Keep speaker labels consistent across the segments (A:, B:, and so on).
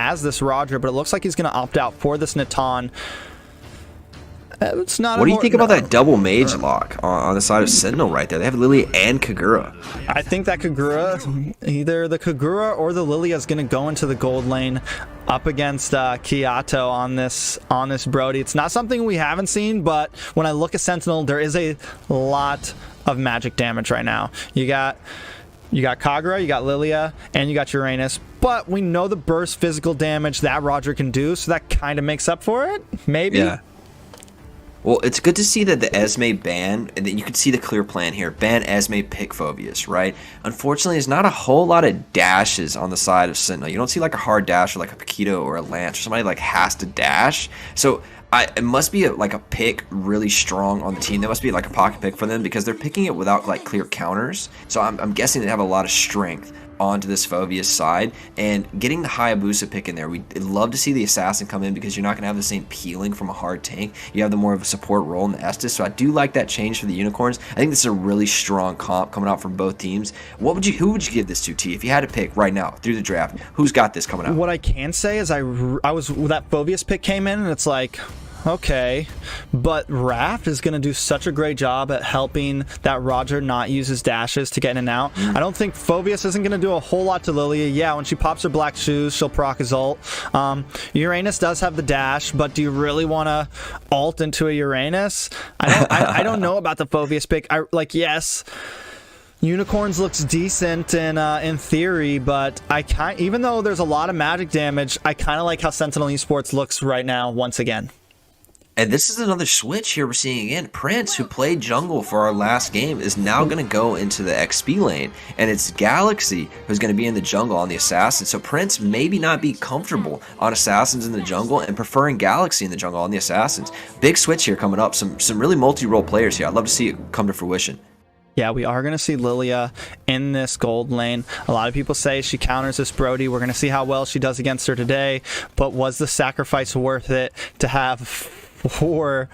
A: has this Roger, but it looks like he's going to opt out for this Natan. It's not.
B: What do you think about that double mage lock on the side of Sentinel right there? They have Lilia and Kagura.
A: I think that Kagura, either the Kagura or the Lilia, is going to go into the gold lane up against Kiato on this Brody. It's not something we haven't seen, but when I look at Sentinel, there is a lot of magic damage right now. You got Kagura, you got Lilia, and you got Uranus. But we know the burst physical damage that Roger can do, so that kind of makes up for it, maybe.
B: Yeah. Well, it's good to see that the Esme ban, and that you can see the clear plan here. Ban Esme, pick Phobius, right? Unfortunately, there's not a whole lot of dashes on the side of Sentinel. You don't see like a hard dash or like a Paquito or a Lance or somebody like has to dash. So it must be like a pick really strong on the team. That must be like a pocket pick for them because they're picking it without like clear counters. So I'm guessing they have a lot of strength onto this Phobius side, and getting the Hayabusa pick in there. We'd love to see the Assassin come in because you're not going to have the same peeling from a hard tank. You have the more of a support role in the Estus, so I do like that change for the Unicorns. I think this is a really strong comp coming out from both teams. Who would you give this to, T? If you had to pick right now through the draft, who's got this coming out?
A: What I can say is that Phobius pick came in, and it's like, okay, but Raft is going to do such a great job at helping that Roger not use his dashes to get in and out. I don't think Phobius isn't going to do a whole lot to Lilia. Yeah, when she pops her black shoes, she'll proc his ult. Uranus does have the dash, but do you really want to ult into a Uranus? I don't know about the Phobius pick. Yes, Unicorns looks decent in theory, but even though there's a lot of magic damage, I kind of like how Sentinel Esports looks right now once again.
B: And this is another switch here we're seeing again. Prince, who played jungle for our last game, is now going to go into the XP lane. And it's Galaxy who's going to be in the jungle on the Assassin. So Prince maybe not be comfortable on Assassins in the jungle and preferring Galaxy in the jungle on the Assassins. Big switch here coming up. Some really multi-role players here. I'd love to see it come to fruition.
A: Yeah, we are going to see Lilia in this gold lane. A lot of people say she counters this Brody. We're going to see how well she does against her today. But was the sacrifice worth it to have was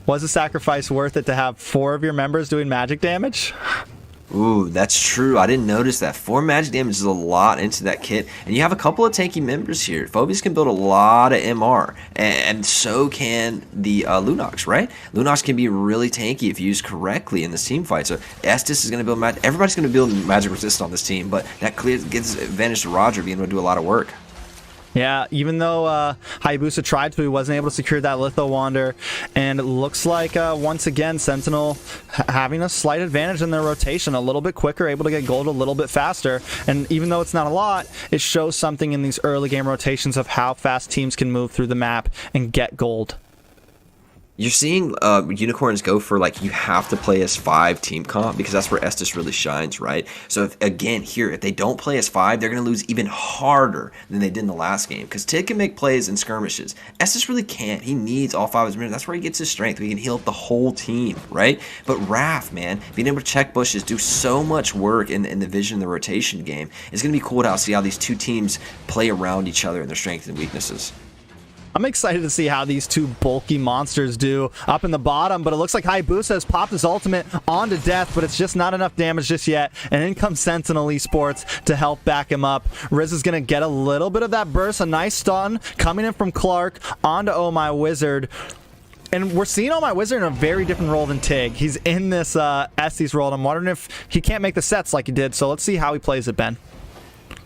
A: the sacrifice worth it to have 4 of your members doing magic damage?
B: Ooh, that's true. I didn't notice that. 4 magic damage is a lot into that kit. And you have a couple of tanky members here. Phobius can build a lot of MR. And so can the Lunox, right? Lunox can be really tanky if used correctly in this team fight. So Estus is going to build magic. Everybody's going to build magic resist on this team. But that gives advantage to Roger being able to do a lot of work.
A: Yeah, even though Hayabusa tried to, he wasn't able to secure that Litho Wander. And it looks like, once again, Sentinel having a slight advantage in their rotation, a little bit quicker, able to get gold a little bit faster. And even though it's not a lot, it shows something in these early game rotations of how fast teams can move through the map and get gold.
B: You're seeing Unicorns go for, like, you have to play as 5 team comp because that's where Estus really shines, right? So, if they don't play as 5, they're going to lose even harder than they did in the last game because Tid can make plays in skirmishes. Estus really can't. He needs all 5 of his minutes. That's where he gets his strength. He can heal up the whole team, right? But Raph, man, being able to check bushes, do so much work in the vision, the rotation game, it's going to be cool to see how these two teams play around each other and their strengths and weaknesses.
A: I'm excited to see how these two bulky monsters do up in the bottom, but it looks like Hayabusa has popped his ultimate onto death, but it's just not enough damage just yet, and in comes Sentinel Esports to help back him up. Riz is going to get a little bit of that burst, a nice stun coming in from Clark onto Oh My Wizard. And we're seeing Oh My Wizard in a very different role than Tig. He's in this Estes role, and I'm wondering if he can't make the sets like he did, so let's see how he plays it, Ben.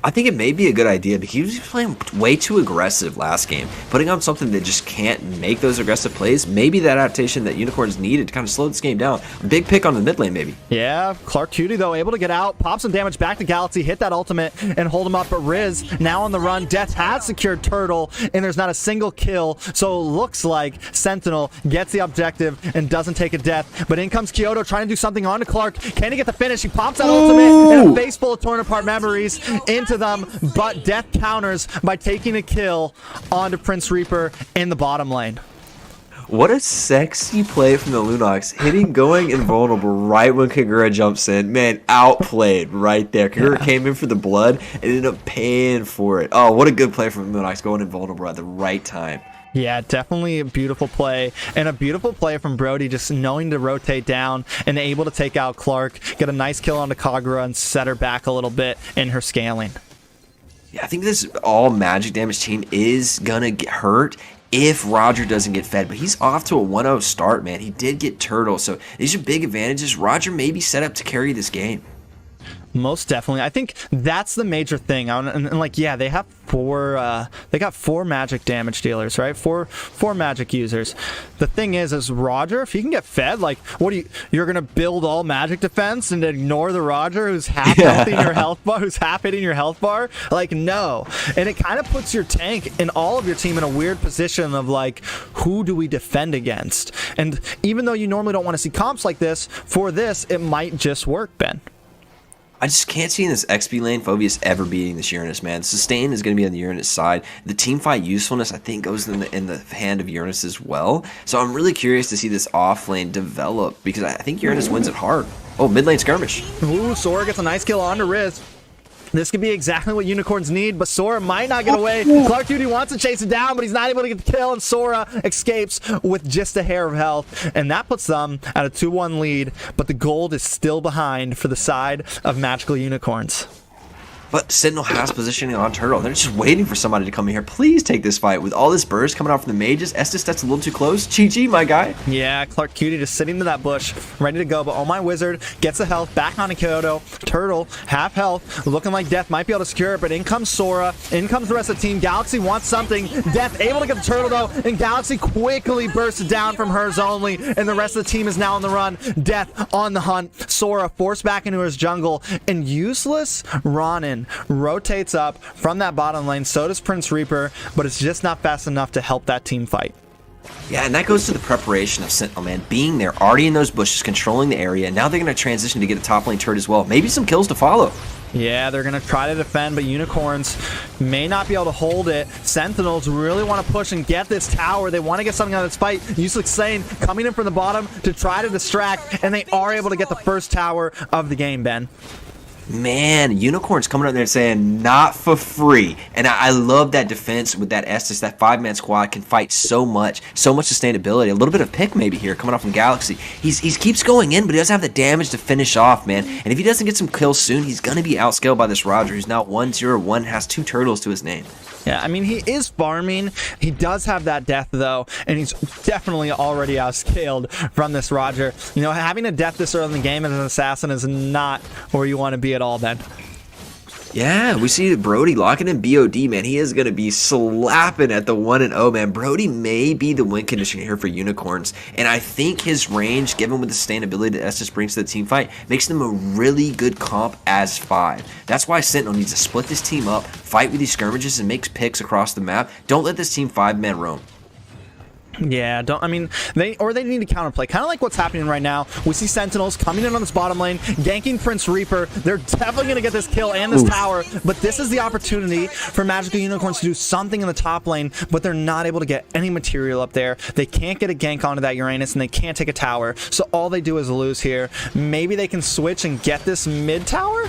B: I think it may be a good idea because he was playing way too aggressive last game. Putting on something that just can't make those aggressive plays, maybe that adaptation that Unicorns needed to kind of slow this game down. Big pick on the mid lane, maybe.
A: Yeah, Clark Cutie, though, able to get out, pop some damage back to Galaxy, hit that ultimate, and hold him up. But Riz, now on the run, Death has secured Turtle, and there's not a single kill. So it looks like Sentinel gets the objective and doesn't take a death. But in comes Kyoto trying to do something onto Clark. Can he get the finish? He pops that ultimate, and a face full of torn apart memories into them, but Death counters by taking a kill onto Prince Reaper in the bottom lane.
B: What a sexy play from the Lunox, going invulnerable right when Kagura jumps in. Man, outplayed right there. Kagura came in for the blood and ended up paying for it. Oh, what a good play from Lunox, going invulnerable at the right time.
A: Yeah, definitely a beautiful play, and a beautiful play from Brody, just knowing to rotate down and able to take out Clark, get a nice kill onto Kagura, and set her back a little bit in her scaling.
B: Yeah, I think this all magic damage team is gonna get hurt if Roger doesn't get fed, but he's off to a 1-0 start, man. He did get turtle, so these are big advantages. Roger may be set up to carry this game.
A: Most definitely. I think that's the major thing. And like, yeah, they have they got 4 magic damage dealers, right? Four magic users. The thing is Roger, if he can get fed, like, what do you're gonna build all magic defense and ignore the Roger who's half healthy in your health bar, who's half hitting your health bar? Like, no. And it kind of puts your tank and all of your team in a weird position of like, who do we defend against? And even though you normally don't want to see comps like this, for this, it might just work, Ben.
B: I just can't see in this XP lane Phoveus ever beating this Uranus, man. Sustain is going to be on the Uranus side. The team fight usefulness, I think, goes in the hand of Uranus as well. So I'm really curious to see this off lane develop because I think Uranus wins it hard. Oh, mid lane skirmish.
A: Ooh, Sora gets a nice kill onto Riz. This could be exactly what unicorns need, but Sora might not get away. Clark Duty wants to chase it down, but he's not able to get the kill, and Sora escapes with just a hair of health, and that puts them at a 2-1 lead, but the gold is still behind for the side of magical unicorns.
B: But Sentinel has positioning on Turtle. They're just waiting for somebody to come in here. Please take this fight. With all this burst coming out from the mages, Estes, that's a little too close. Chi-Chi, my guy.
A: Yeah, Clark Cutie just sitting to that bush, ready to go. But oh my wizard gets the health back onto Kyoto. Turtle, half health, looking like Death might be able to secure it. But in comes Sora. In comes the rest of the team. Galaxy wants something. Death able to get the Turtle, though. And Galaxy quickly bursts down from hers only. And the rest of the team is now on the run. Death on the hunt. Sora forced back into his jungle. And useless Ronin rotates up from that bottom lane. So does Prince Reaper, but it's just not fast enough to help that team fight.
B: Yeah, and that goes to the preparation of Sentinel, man. Being there, already in those bushes, controlling the area. Now they're going to transition to get a top lane turret as well. Maybe some kills to follow.
A: Yeah, they're going to try to defend, but Unicorns may not be able to hold it. Sentinels really want to push and get this tower. They want to get something out of this fight. Useless Sane coming in from the bottom to try to distract, and they are able to get the first tower of the game, Ben.
B: Man, Unicorns coming up there and saying, not for free. And I love that defense with that Estes. That 5-man squad can fight so much sustainability. A little bit of pick maybe here coming off from Galaxy. He keeps going in, but he doesn't have the damage to finish off, man. And if he doesn't get some kills soon, he's going to be outscaled by this Roger, who's now 1-0-1, has 2 turtles to his name.
A: Yeah, I mean, he is farming. He does have that death, though, and he's definitely already outscaled from this Roger. You know, having a death this early in the game as an assassin is not where you want to be at all, Ben.
B: Yeah, we see Brody locking in BOD, man. He is going to be slapping at the 1-0, man. Brody may be the win condition here for Unicorns, and I think his range, given with the sustainability that Estes brings to the team fight, makes them a really good comp as 5. That's why Sentinel needs to split this team up, fight with these skirmishes, and make picks across the map. Don't let this team 5-man roam.
A: Yeah, they need to counterplay. Kind of like what's happening right now. We see Sentinels coming in on this bottom lane, ganking Prince Reaper. They're definitely going to get this kill and this tower, but this is the opportunity for Magical Unicorns to do something in the top lane, but they're not able to get any material up there. They can't get a gank onto that Uranus, and they can't take a tower, so all they do is lose here. Maybe they can switch and get this mid tower?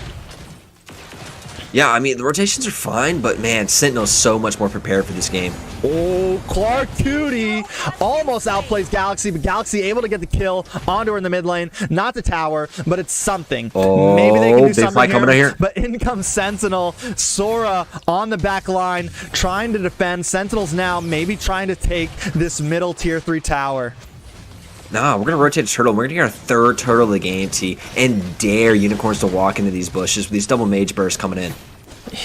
B: Yeah, I mean, the rotations are fine, but man, Sentinel's so much more prepared for this game.
A: Oh, Clark Cutie almost outplays Galaxy, but Galaxy able to get the kill onto her in the mid lane. Not the tower, but it's something.
B: Oh,
A: maybe they can do something
B: coming
A: here,
B: here.
A: But in comes Sentinel. Sora on the back line, trying to defend. Sentinel's now maybe trying to take this middle tier 3 tower.
B: Nah, we're going to rotate a turtle. We're going to get our 3rd turtle of the game, T, and dare Unicorns to walk into these bushes with these double mage bursts coming in.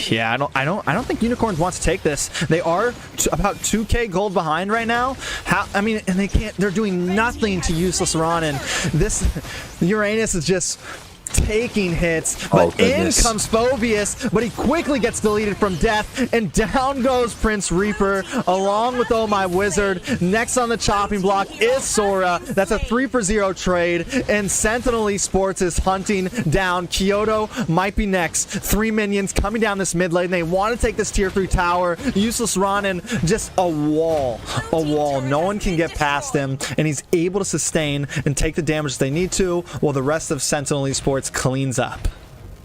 A: Yeah, I don't think Unicorns wants to take this. They are about 2k gold behind right now. And they're doing nothing to useless Ronin. This Uranus is just taking hits, but in comes Phoveus, but he quickly gets deleted from death, and down goes Prince Reaper along with Oh My Wizard. Next on the chopping block is Sora. That's a 3-for-0 trade, and Sentinel Esports is hunting down. Kyoto might be next. 3 minions coming down this mid lane. They want to take this tier 3 tower. Useless Ronin, just a wall. No one can get past him, and he's able to sustain and take the damage they need to, while the rest of Sentinel Esports cleans up.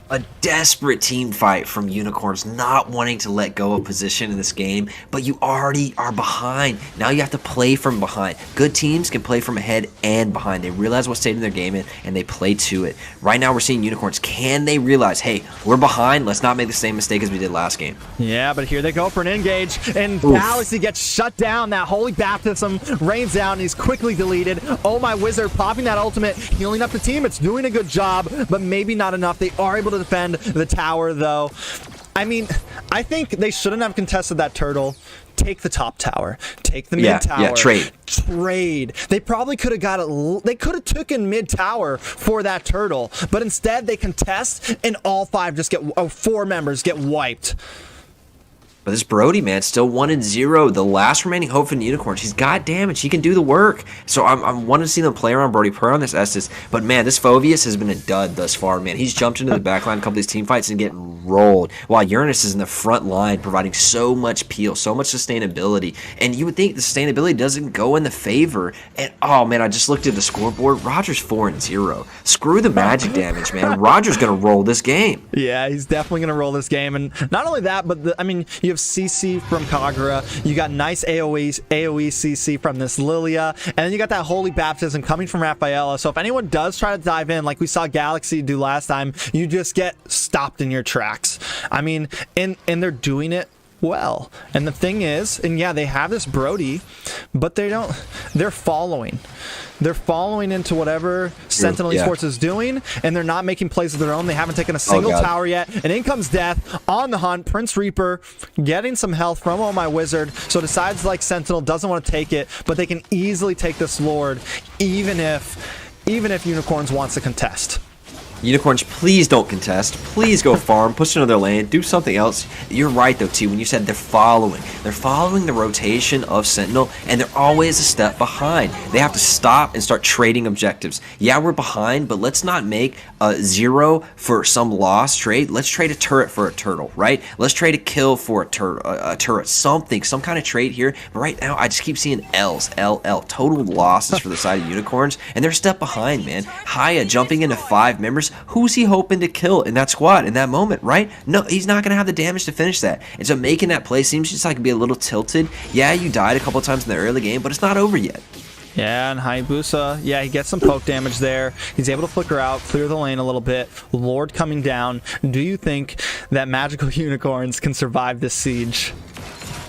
B: A desperate team fight from Unicorns, not wanting to let go of position in this game, but you already are behind. Now you have to play from behind. Good teams can play from ahead and behind. They realize what state of their game in, and they play to it. Right now we're seeing Unicorns. Can they realize, hey, we're behind, let's not make the same mistake as we did last game?
A: Yeah, but here they go for an engage, and Galaxy gets shut down. That Holy Baptism rains down, and he's quickly deleted. Oh my Wizard popping that ultimate, healing up the team. It's doing a good job, but maybe not enough. They are able to defend the tower, though. I mean, I think they shouldn't have contested that turtle. Take the top tower. Take the mid tower.
B: Yeah, trade.
A: Trade. They probably could have got it. They could have taken mid tower for that turtle, but instead they contest, and all five just get 4 members get wiped.
B: But this Brody, man, still 1-0. The last remaining hope for the Unicorns. He's got damage. He can do the work. So I'm wanting to see them play around Brody per on this Estes. But, man, this Phoveus has been a dud thus far, man. He's jumped into the back line a couple of these team fights and getting rolled, while Uranus is in the front line providing so much peel, so much sustainability. And you would think the sustainability doesn't go in the favor. And, oh, man, I just looked at the scoreboard. Roger's 4-0. Screw the magic damage, man. Roger's going to roll this game.
A: Yeah, he's definitely going to roll this game. And not only that, but, you have CC from Kagura, you got nice AoE CC from this Lilia, and then you got that Holy Baptism coming from Rafaela. So if anyone does try to dive in, like we saw Galaxy do last time, you just get stopped in your tracks. I mean, and they're doing it well. And the thing is, and yeah, they have this Brody, but they're following. They're following into whatever Sentinel Esports is doing, and they're not making plays of their own. They haven't taken a single tower yet. And in comes Death on the hunt. Prince Reaper getting some health from Oh My Wizard. So decides like Sentinel doesn't want to take it, but they can easily take this Lord, even if Unicorns wants to contest.
B: Unicorns, please don't contest. Please go farm, push another lane, do something else. You're right, though, T, when you said they're following. They're following the rotation of Sentinel, and they're always a step behind. They have to stop and start trading objectives. Yeah, we're behind, but let's not make a 0 for some loss trade. Let's trade a turret for a turtle, right? Let's trade a kill for a turret, something, some kind of trade here. But right now, I just keep seeing L's, LL, total losses for the side of Unicorns, and they're a step behind, man. Haya jumping into 5 members. Who's he hoping to kill in that squad in that moment, right? No, he's not going to have the damage to finish that. And so making that play seems just like be a little tilted. Yeah, you died a couple times in the early game, but it's not over yet.
A: Yeah, and Hayabusa, yeah, he gets some poke damage there. He's able to flicker out, clear the lane a little bit. Lord coming down. Do you think that Magical Unicorns can survive this siege?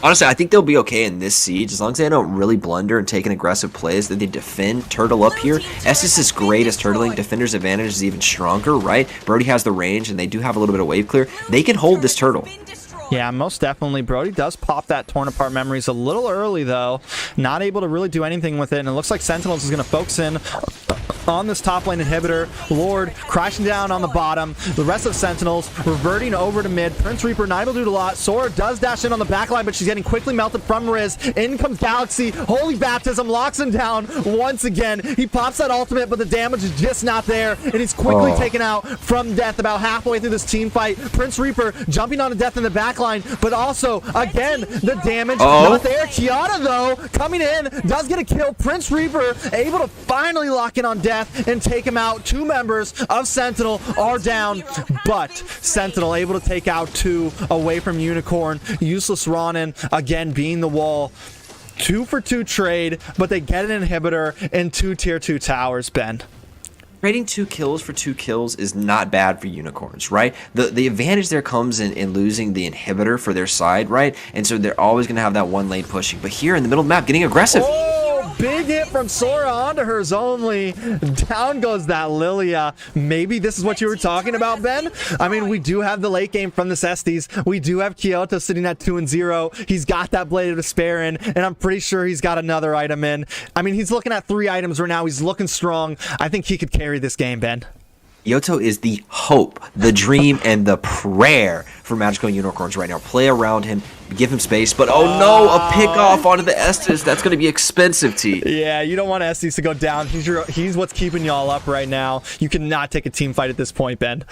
B: Honestly, I think they'll be okay in this siege as long as they don't really blunder and take an aggressive plays, that they defend, turtle up here. Estes is great as turtling. Defender's advantage is even stronger, right? Brody has the range, and they do have a little bit of wave clear. They can hold this turtle.
A: Yeah, most definitely. Brody does pop that torn apart memories a little early, though. Not able to really do anything with it, and it looks like Sentinels is going to focus in on this top lane inhibitor. Lord crashing down on the bottom. The rest of Sentinels reverting over to mid. Prince Reaper not able to do a lot. Sora does dash in on the back line, but she's getting quickly melted from Riz. In comes Galaxy. Holy Baptism locks him down once again. He pops that ultimate, but the damage is just not there, and he's quickly taken out from Death about halfway through this team fight. Prince Reaper jumping on to Death in the back line, but also, again, the damage not there. Kiara, though, coming in, does get a kill. Prince Reaper able to finally lock in on Death and take him out. 2 members of Sentinel are down, but Sentinel able to take out 2 away from Unicorn. Useless Ronin, again, being the wall. 2 for 2 trade, but they get an inhibitor and 2 tier 2 towers, Ben.
B: Trading 2 kills for 2 kills is not bad for Unicorns, right? The advantage there comes in losing the inhibitor for their side, right? And so they're always going to have that one lane pushing. But here in the middle of the map, getting aggressive.
A: Big hit from Sora onto hers only. Down goes that Lilia. Maybe this is what you were talking about, Ben? I mean, we do have the late game from the Estes. We do have Kyoto sitting at 2-0. He's got that Blade of Despair in, and I'm pretty sure he's got another item in. I mean, he's looking at 3 items right now. He's looking strong. I think he could carry this game, Ben.
B: Yoto is the hope, the dream, and the prayer for Magical Unicorns right now. Play around him, give him space, but oh no, a pick off onto the Estes. That's going to be expensive, T.
A: Yeah, you don't want Estes to go down. He's what's keeping y'all up right now. You cannot take a team fight at this point, Ben.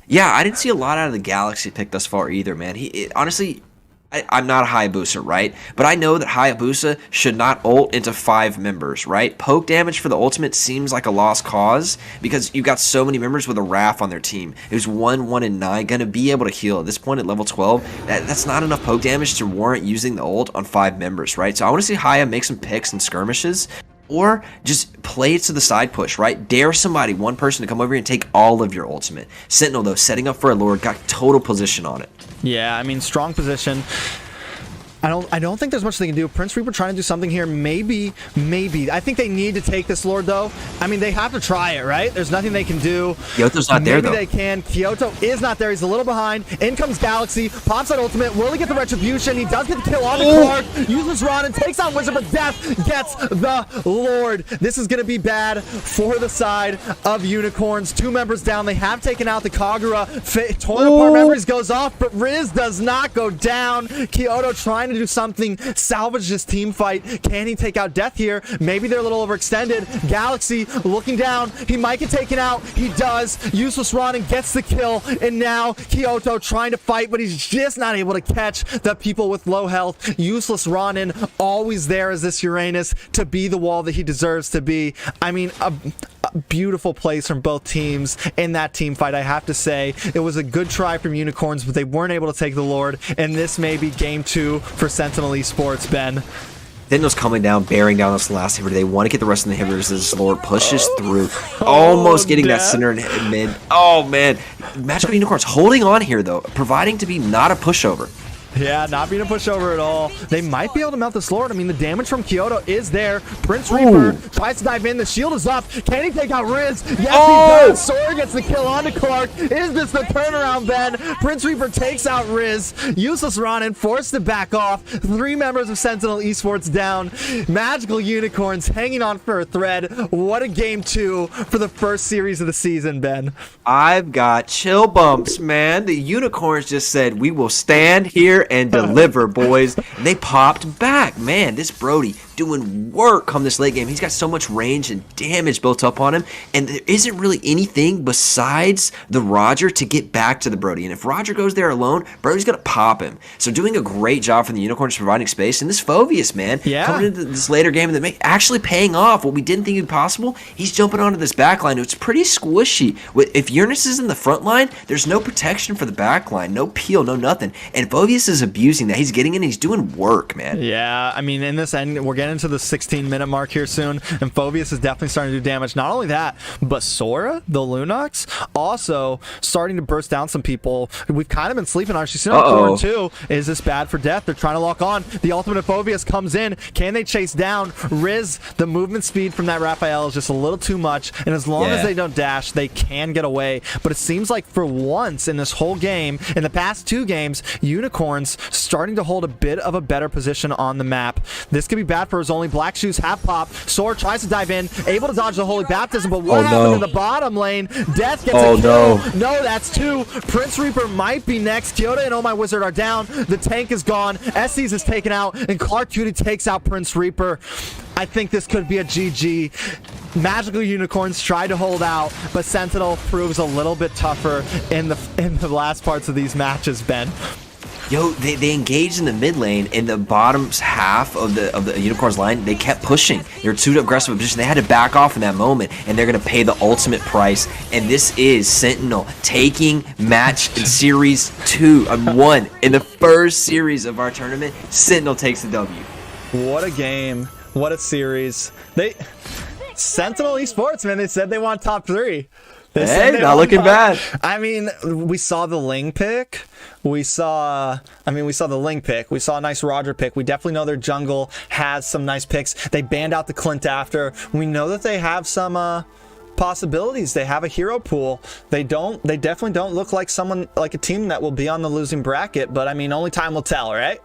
B: Yeah, I didn't see a lot out of the Galaxy pick thus far either, man. Honestly, I'm not a Hayabusa, right? But I know that Hayabusa should not ult into 5 members, right? Poke damage for the ultimate seems like a lost cause because you've got so many members with a Raph on their team who's 1, and 9 going to be able to heal. At this point at level 12, that's not enough poke damage to warrant using the ult on 5 members, right? So I want to see Haya make some picks and skirmishes, or just play it to the side push, right? Dare somebody, one person, to come over here and take all of your ultimate. Sentinel, though, setting up for a Lord, got total position on it.
A: Yeah, I mean, strong position. I don't think there's much they can do. Prince Reaper trying to do something here. Maybe. I think they need to take this Lord, though. I mean, they have to try it, right? There's nothing they can do.
B: Kyoto's not there, though.
A: Maybe they can. Kyoto is not there. He's a little behind. In comes Galaxy. Pops that ultimate. Will he get the retribution? He does get the kill on the Clark. Uses Ronin. Takes out Wizard, but Death gets the Lord. This is going to be bad for the side of Unicorns. 2 members down. They have taken out the Kagura. Toilet Part Memories goes off, but Riz does not go down. Kyoto trying to do something, salvage this team fight. Can he take out Death here? Maybe they're a little overextended. Galaxy looking down. He might get taken out. He does. Useless Ronin gets the kill, and now Kyoto trying to fight, but he's just not able to catch the people with low health. Useless Ronin always there as this Uranus to be the wall that he deserves to be. I mean, a beautiful plays from both teams in that team fight, I have to say. It was a good try from Unicorns, but they weren't able to take the Lord, and this may be game 2 for Sentinel Esports, Ben.
B: Sentinel's coming down, bearing down this last inhibitor. They want to get the rest of the inhibitors as this Lord pushes through, almost getting that center and mid. Oh, man. Magical Unicorns holding on here, though, providing to be not a pushover.
A: Yeah, not being a pushover at all. They might be able to melt this Lord. I mean, the damage from Kyoto is there. Prince Reaper tries to dive in. The shield is up. Can he take out Riz? Yes, he does. Sora gets the kill onto Clark. Is this the turnaround, Ben? Prince Reaper takes out Riz. Useless Ronin forced to back off. 3 members of Sentinel Esports down. Magical Unicorns hanging on for a thread. What a game 2 for the first series of the season, Ben.
B: I've got chill bumps, man. The Unicorns just said, we will stand here and deliver, boys. And they popped back. Man, this Brody doing work come this late game. He's got so much range and damage built up on him, and there isn't really anything besides the Roger to get back to the Brody. And if Roger goes there alone, Brody's gonna pop him. So doing a great job from the Unicorns providing space. And this Phoveus, man, coming into this later game and actually paying off what we didn't think would be possible. He's jumping onto this back line. It's pretty squishy. If Uranus is in the front line, there's no protection for the back line, no peel, no nothing. And Phoveus is abusing that. He's getting in, he's doing work, man.
A: Yeah, I mean, in this end, we're getting into the 16-minute mark here soon, and Phoveus is definitely starting to do damage. Not only that, but Sora, the Lunox, also starting to burst down some people. We've kind of been sleeping on. She's seen on Thorn too. Is this bad for Death? They're trying to lock on. The ultimate of Phoveus comes in. Can they chase down Riz? The movement speed from that Raphael is just a little too much, and as long as they don't dash, they can get away. But it seems like for once in this whole game, in the past 2 games, Unicorns starting to hold a bit of a better position on the map. This could be bad for his only. Black Shoes have pop. Sora tries to dive in, able to dodge the Holy Baptism, but what happened in the bottom lane? Death gets a kill. No, that's 2. Prince Reaper might be next. Kyoto and Oh My Wizard are down. The tank is gone. Estes is taken out, and Clark Cutie takes out Prince Reaper. I think this could be a GG. Magical Unicorns try to hold out, but Sentinel proves a little bit tougher in the last parts of these matches, Ben.
B: Yo, they engaged in the mid lane in the bottom half of the Unicorns line. They kept pushing. They were too aggressive a position. They had to back off in that moment, and they're going to pay the ultimate price. And this is Sentinel taking match in series 1 in the first series of our tournament. Sentinel takes the W.
A: What a game. What a series. Sentinel Esports, man, they said they want top 3.
B: Hey, not looking bad.
A: I mean, we saw the Ling pick. We saw the Ling pick. We saw a nice Roger pick. We definitely know their jungle has some nice picks. They banned out the Clint after. We know that they have some possibilities. They have a hero pool. They definitely don't look like a team that will be on the losing bracket, but I mean, only time will tell, right?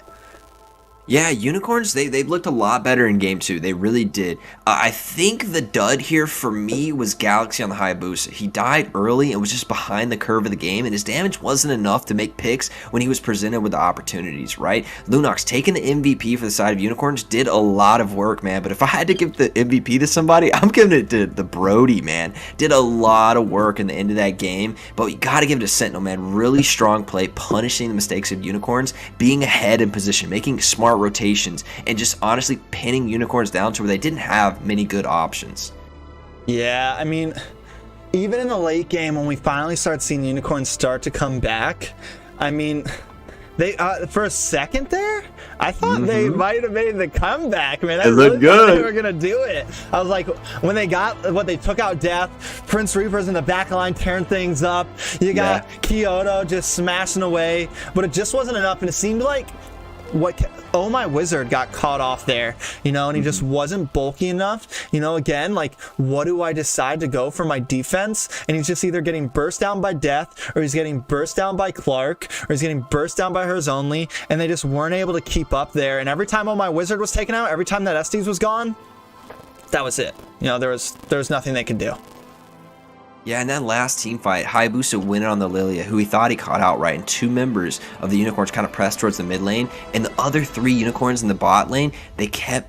B: Yeah, Unicorns, they looked a lot better in game two. They really did. I think the dud here for me was Galaxy on the Hayabusa. He died early and was just behind the curve of the game, and his damage wasn't enough to make picks when he was presented with the opportunities, right? Lunox, taking the MVP for the side of Unicorns, did a lot of work, man. But if I had to give the MVP to somebody, I'm giving it to the Brody, man. Did a lot of work in the end of that game, but you got to give it to Sentinel, man. Really strong play, punishing the mistakes of Unicorns, being ahead in position, making smart rotations, and just honestly pinning Unicorns down to where they didn't have many good options.
A: Yeah, I mean, even in the late game when we finally start seeing Unicorns start to come back, I mean, they for a second there, I thought they might have made the comeback, man. I
B: looked
A: really
B: good.
A: thought they were gonna do it. I was like, when they took out Death, Prince Reaper's in the back line tearing things up. You got Kyoto just smashing away, but it just wasn't enough, and it seemed like Oh My Wizard got caught off there, you know, and he just wasn't bulky enough, you know. Again, like, what do I decide to go for my defense? And he's just either getting burst down by Death, or he's getting burst down by Clark, or he's getting burst down by Hers Only, and they just weren't able to keep up there. And every time Oh My Wizard was taken out, every time that Estes was gone, that was it. You know, there was nothing they could do.
B: Yeah, in that last team fight, Hayabusa winning on the Lilia, who he thought he caught outright, and two members of the Unicorns kind of pressed towards the mid lane, and the other three Unicorns in the bot lane, they kept